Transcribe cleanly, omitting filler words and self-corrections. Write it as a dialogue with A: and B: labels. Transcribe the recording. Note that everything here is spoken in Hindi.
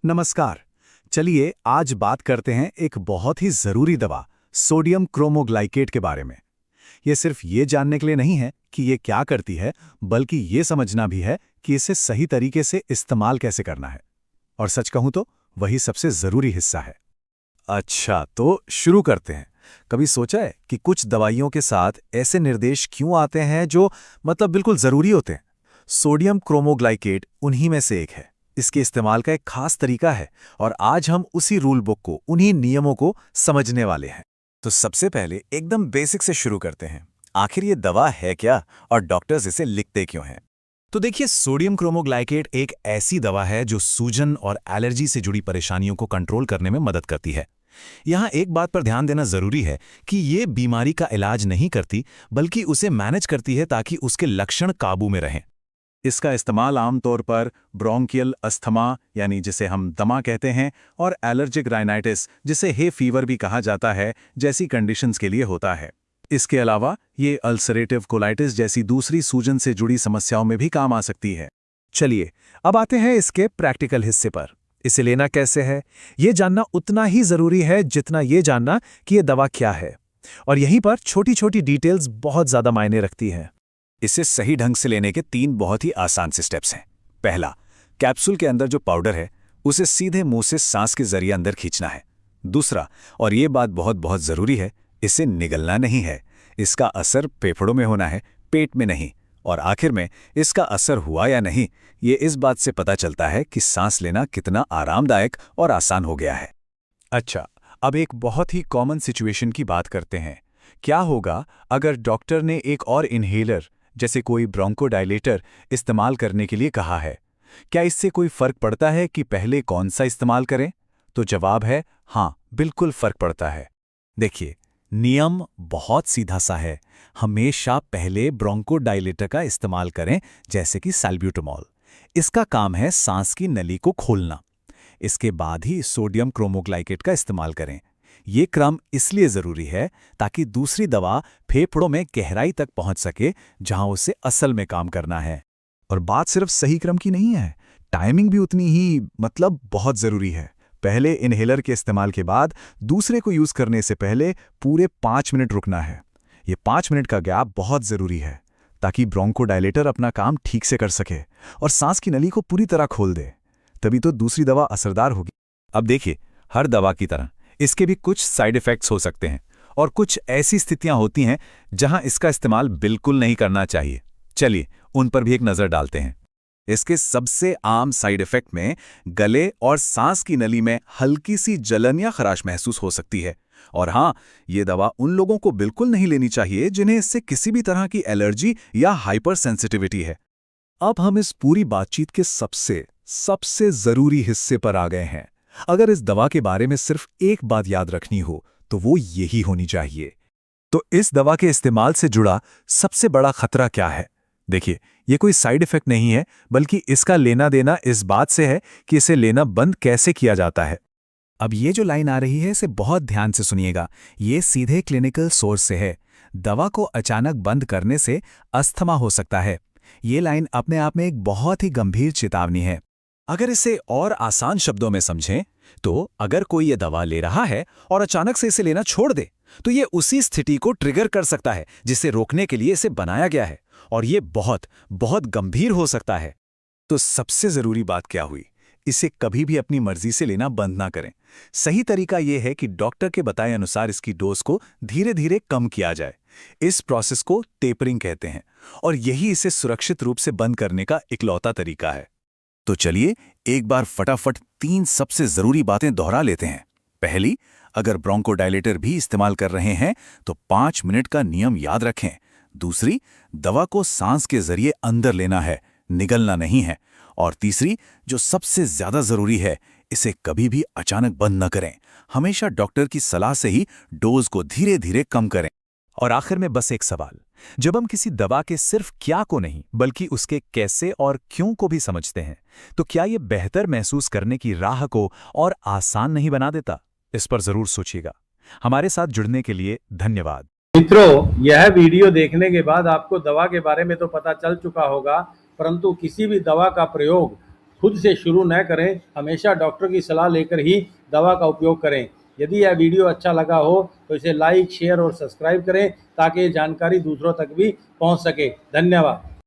A: नमस्कार। चलिए आज बात करते हैं एक बहुत ही जरूरी दवा सोडियम क्रोमोग्लाइकेट के बारे में। ये सिर्फ ये जानने के लिए नहीं है कि ये क्या करती है, बल्कि ये समझना भी है कि इसे सही तरीके से इस्तेमाल कैसे करना है। और सच कहूं तो वही सबसे जरूरी हिस्सा है। अच्छा, तो शुरू करते हैं। कभी सोचा है कि कुछ दवाइयों के साथ ऐसे निर्देश क्यों आते हैं जो मतलब बिल्कुल जरूरी होते हैं? सोडियम क्रोमोग्लाइकेट उन्हीं में से एक है। इसके इस्तेमाल का एक खास तरीका है और आज हम उसी रूल बुक को, उन्हीं नियमों को समझने वाले हैं। तो सबसे पहले एकदम बेसिक से शुरू करते हैं। आखिर ये दवा है क्या और डॉक्टर्स इसे लिखते क्यों हैं? तो देखिए, सोडियम क्रोमोग्लाइकेट एक ऐसी दवा है जो सूजन और एलर्जी से जुड़ी परेशानियों को कंट्रोल करने में मदद करती है। यहाँ एक बात पर ध्यान देना जरूरी है कि ये बीमारी का इलाज नहीं करती, बल्कि उसे मैनेज करती है ताकि उसके लक्षण काबू में रहें। इसका इस्तेमाल आमतौर पर ब्रोंकियल अस्थमा, यानी जिसे हम दमा कहते हैं, और एलर्जिक राइनाइटिस, जिसे हे फीवर भी कहा जाता है, जैसी कंडीशंस के लिए होता है। इसके अलावा ये अल्सरेटिव कोलाइटिस जैसी दूसरी सूजन से जुड़ी समस्याओं में भी काम आ सकती है। चलिए अब आते हैं इसके प्रैक्टिकल हिस्से पर। इसे लेना कैसे है, ये जानना उतना ही जरूरी है जितना ये जानना कि ये दवा क्या है। और यहीं पर छोटी छोटी डिटेल्स बहुत ज्यादा मायने रखती हैं। इसे सही ढंग से लेने के 3 बहुत ही आसान से स्टेप्स हैं। पहला, कैप्सूल के अंदर जो पाउडर है उसे सीधे मुंह से सांस के जरिए अंदर खींचना है। दूसरा, और ये बात बहुत बहुत जरूरी है, इसे निगलना नहीं है। इसका असर फेफड़ों में होना है, पेट में नहीं। और आखिर में, इसका असर हुआ या नहीं, ये इस बात से पता चलता है कि सांस लेना कितना आरामदायक और आसान हो गया है। अच्छा, अब एक बहुत ही कॉमन सिचुएशन की बात करते हैं। क्या होगा अगर डॉक्टर ने एक और इन्हेलर, जैसे कोई ब्रोंकोडायलेटर, इस्तेमाल करने के लिए कहा है? क्या इससे कोई फर्क पड़ता है कि पहले कौन सा इस्तेमाल करें? तो जवाब है हाँ, बिल्कुल फर्क पड़ता है। देखिए, नियम बहुत सीधा सा है। हमेशा पहले ब्रोंकोडायलेटर का इस्तेमाल करें, जैसे कि सैल्ब्यूटामॉल। इसका काम है सांस की नली को खोलना। इसके बाद ही सोडियम क्रोमोग्लाइकेट का इस्तेमाल करें। ये क्रम इसलिए जरूरी है ताकि दूसरी दवा फेफड़ों में गहराई तक पहुंच सके, जहां उसे असल में काम करना है। और बात सिर्फ सही क्रम की नहीं है, टाइमिंग भी उतनी ही बहुत जरूरी है। पहले इन्हेलर के इस्तेमाल के बाद दूसरे को यूज करने से पहले पूरे 5 मिनट रुकना है। ये 5 मिनट का गैप बहुत जरूरी है ताकि ब्रोंकोडायलेटर अपना काम ठीक से कर सके और सांस की नली को पूरी तरह खोल दे। तभी तो दूसरी दवा असरदार होगी। अब देखिए, हर दवा की तरह इसके भी कुछ साइड इफेक्ट्स हो सकते हैं और कुछ ऐसी स्थितियां होती हैं जहां इसका इस्तेमाल बिल्कुल नहीं करना चाहिए। चलिए उन पर भी एक नजर डालते हैं। इसके सबसे आम साइड इफेक्ट में गले और सांस की नली में हल्की सी जलन या खराश महसूस हो सकती है। और हाँ, ये दवा उन लोगों को बिल्कुल नहीं लेनी चाहिए जिन्हें इससे किसी भी तरह की एलर्जी या हाइपर सेंसिटिविटी है। अब हम इस पूरी बातचीत के सबसे जरूरी हिस्से पर आ गए हैं। अगर इस दवा के बारे में सिर्फ एक बात याद रखनी हो तो वो यही होनी चाहिए। तो इस दवा के इस्तेमाल से जुड़ा सबसे बड़ा खतरा क्या है? देखिए, ये कोई साइड इफेक्ट नहीं है, बल्कि इसका लेना देना इस बात से है कि इसे लेना बंद कैसे किया जाता है। अब ये जो लाइन आ रही है, इसे बहुत ध्यान से सुनिएगा। ये सीधे क्लिनिकल सोर्स से है। दवा को अचानक बंद करने से अस्थमा हो सकता है। ये लाइन अपने आप में एक बहुत ही गंभीर चेतावनी है। अगर इसे और आसान शब्दों में समझें, तो अगर कोई ये दवा ले रहा है और अचानक से इसे लेना छोड़ दे, तो ये उसी स्थिति को ट्रिगर कर सकता है जिसे रोकने के लिए इसे बनाया गया है, और ये बहुत बहुत गंभीर हो सकता है। तो सबसे जरूरी बात क्या हुई? इसे कभी भी अपनी मर्जी से लेना बंद ना करें। सही तरीका यह है कि डॉक्टर के बताए अनुसार इसकी डोज को धीरे धीरे कम किया जाए। इस प्रोसेस को टेपरिंग कहते हैं, और यही इसे सुरक्षित रूप से बंद करने का इकलौता तरीका है। तो चलिए एक बार फटाफट 3 सबसे जरूरी बातें दोहरा लेते हैं। पहली, अगर ब्रोंकोडायलेटर भी इस्तेमाल कर रहे हैं तो 5 मिनट का नियम याद रखें। दूसरी, दवा को सांस के जरिए अंदर लेना है, निगलना नहीं है। और तीसरी, जो सबसे ज्यादा जरूरी है, इसे कभी भी अचानक बंद न करें। हमेशा डॉक्टर की सलाह से ही डोज को धीरे धीरे कम करें। और आखिर में बस एक सवाल, जब हम किसी दवा के सिर्फ क्या को नहीं, बल्कि उसके कैसे और क्यों को भी समझते हैं, तो क्या ये बेहतर महसूस करने की राह को और आसान नहीं बना देता? इस पर जरूर सोचिएगा। हमारे साथ जुड़ने के लिए धन्यवाद।
B: मित्रों, यह वीडियो देखने के बाद आपको दवा के बारे में तो पता चल चुका होगा, परंतु किसी भी दवा का प्रयोग खुद से शुरू न करें, हमेशा डॉक्टर की सलाह लेकर ही दवा का उपयोग करें। यदि यह वीडियो अच्छा लगा हो तो इसे लाइक, शेयर और सब्सक्राइब करें ताकि ये जानकारी दूसरों तक भी पहुंच सके। धन्यवाद।